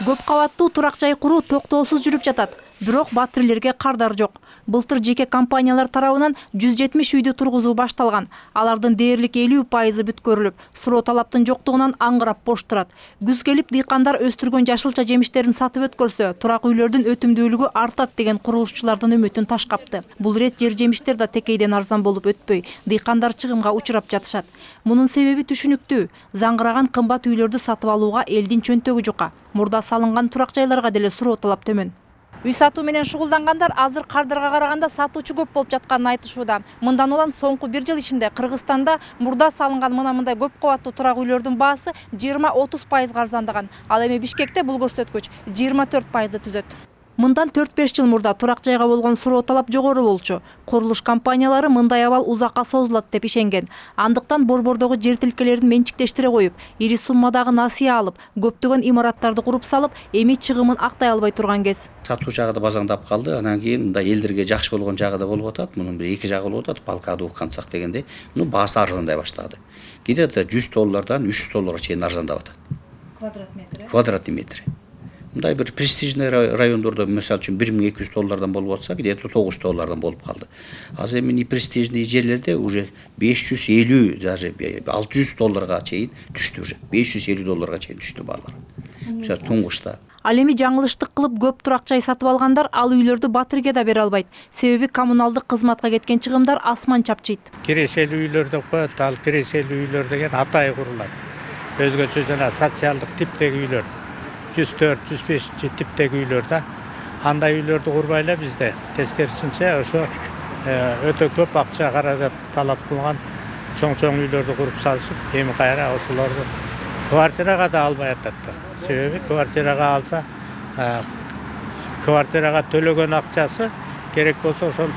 Көп кабаттуу турак жай куруу токтоосуз жүрүп жатат. Бирок батирлерге кардар жок. Былтыр жеке компаниялар тарабынан 170 үйдү тургузуу башталган. Алардын дээрлик 50% бүткөрүлүп, суроо талаптын жоктугунан аңгырап бош турат. Күз келип дыйкандар өстүргөн жашылча жемиштерин сатып өткөрсө, турак үйлөрдүн өтүмдүүлүгү артат деген курулушчулардын үмүтүн таш капты. Бул ирет жер жемиштер да текейден арзан болуп өтпөй, дыйкандар чыгымга учурап жатышат. Мунун себеби түшүнүктүү. Заңгыраган кымбат үйлөрдү сатып алууга элдин чөнтөгү жука. Мурда салынган турак жайларга деле суроо талап төмөн. Үй сатуу менен шугулдангандар азыр кардырга караганда сатуучу көп болуп жатканын айтышууда. Мындан улам соңку 1 жыл ичинде Кыргызстанда мурда салынган мындай көп кабаттуу турак үйлөрдүн баасы 20-30% арзандаган. Ал эми Бишкекте бул көрсөткүч 24% түзөт. Мындан 4-5 жыл мурда турак жайга болгон суроо талап жогору болчу. Курулуш компаниялары мындай абал узакка созулат деп ишенген. Андыктан борбордогу жер тилкелерин менчиктештире коюп, ири суммадагы насыя алып, көптөгөн имараттарды куруп салып, эми чыгымын актай албай турган кез. Сатуу жагы да базаңдап калды. Анан кийин мындай элдерге жакшы болгон жагы да болуп атат. Мунун бир эки жагы болуп атат. Балкаду кантсак дегенде, мунун баасы арзандай баштады. Кийде $100 $300 чейин арзандап атат. Квадратный метр. Мындай бир престижный райондордо, мисалы үчүн $1200 болуп атса, где-то $900 болуп калды. Азыр эми непрестижный жерлерде уже 550, даже $600 чейин түштү уже. $550 чейин түштү баалар. Мисалы туңгушта. Ал эми жаңылыштык кылып көп турак жай сатып алгандар ал үйлөрдү батирге да бере албайт. Себеби коммуналдык кызматка кеткен чыгымдар асман чапчыйт. Кирешелүү үйлөр деп коет, ал кирешелүү үйлөр деген атайы курулат. Өзгөчө жана социалдык типтеги үйлөр. 104-105 типтеги үйлөр да. Андай үйлөрдү курбай эле бизде тескерисинче ошо өтө көп акча каражат талап кылган чоң үйлөрдү куруп салышып, эми кайра ошолорду квартирага да албай атат да. Себеби квартирага алса, квартирага төлөгөн акчасы керек болсо ошол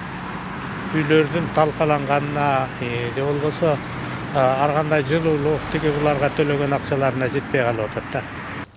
үйлөрдүн талкаланганына же болбосо ар кандай жылуулук тиги буларга төлөгөн акчаларына жетпей калып атат да.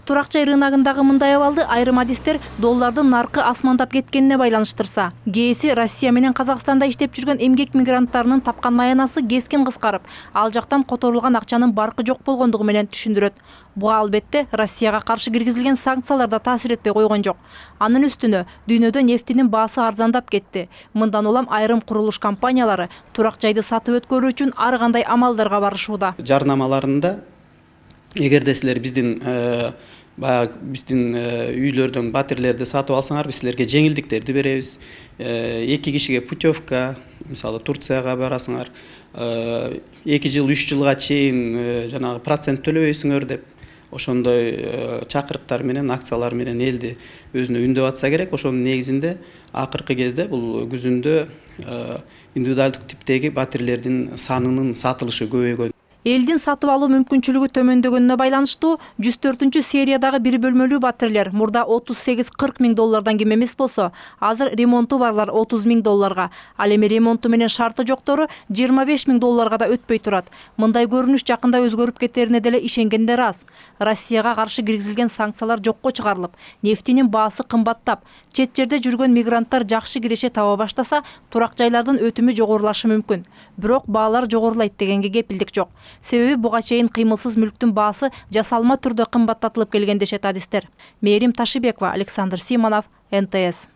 Турак жай рыногундагы мындай абалды айрым адистер доллардын наркы асмандап кеткенине байланыштырса, кээси Россия менен Казакстанда иштеп жүргөн эмгек мигранттарынын тапкан маянасы кескин кыскарып, ал жактан которулган акчанын баркы жок болгондугу менен түшүндүрөт. Буга албетте Россияга каршы киргизилген санкциялар да таасир этпей койгон жок. Анын үстүнө дүйнөдө нефтинин баасы арзандап кетти. Мындан улам айрым курулуш компаниялары турак жайды сатып өткөрүү үчүн ар кандай амалдарга барышууда. Жарнамаларында эгерде силер биздин үйлөрдөн батирлерди сатып алсаңар, биз силерге жеңилдиктерди беребиз. 2 кишиге путевка, мисалы Турцияга барасыңар, 2 жыл, 3 жылга чейин жанагы процент төлөбөйсүңөр деп ошондой чакырыктар менен, акциялар менен элди өзүнө үндөп атса керек. Ошонун негизинде акыркы кезде бул күзүндө индивидуалдык типтеги батирлердин санынын сатылышы көбөйгөн. Элдин сатып алуу мүмкүнчүлүгү төмөндөгөнүнө байланыштуу 104 сериядагы 1 бөлмөлүү батирлер мурда $38-40 миң кем эмес болсо, азыр ремонту барлар $30 миң. Ал эми ремонту менен шарты жоктору $25 миң да өтпөй турат. Мындай көрүнүш жакында өзгөрүп кетерине деле ишенгендер аз. Россияга каршы киргизилген санкциялар жокко чыгарылып, нефтинин баасы кымбаттап, чет жерде жүргөн мигранттар жакшы киреше таба баштаса, турак жайлардын өтүмү жогорулашы мүмкүн. Бирок баалар жогорулайт дегенге кепилдик жок. Себеби буга чейин кыймылсыз мүлктүн баасы жасалма түрдө кымбаттатылып келген дешет адистер. Мээрим Ташибекова, Александр Симонов, НТС.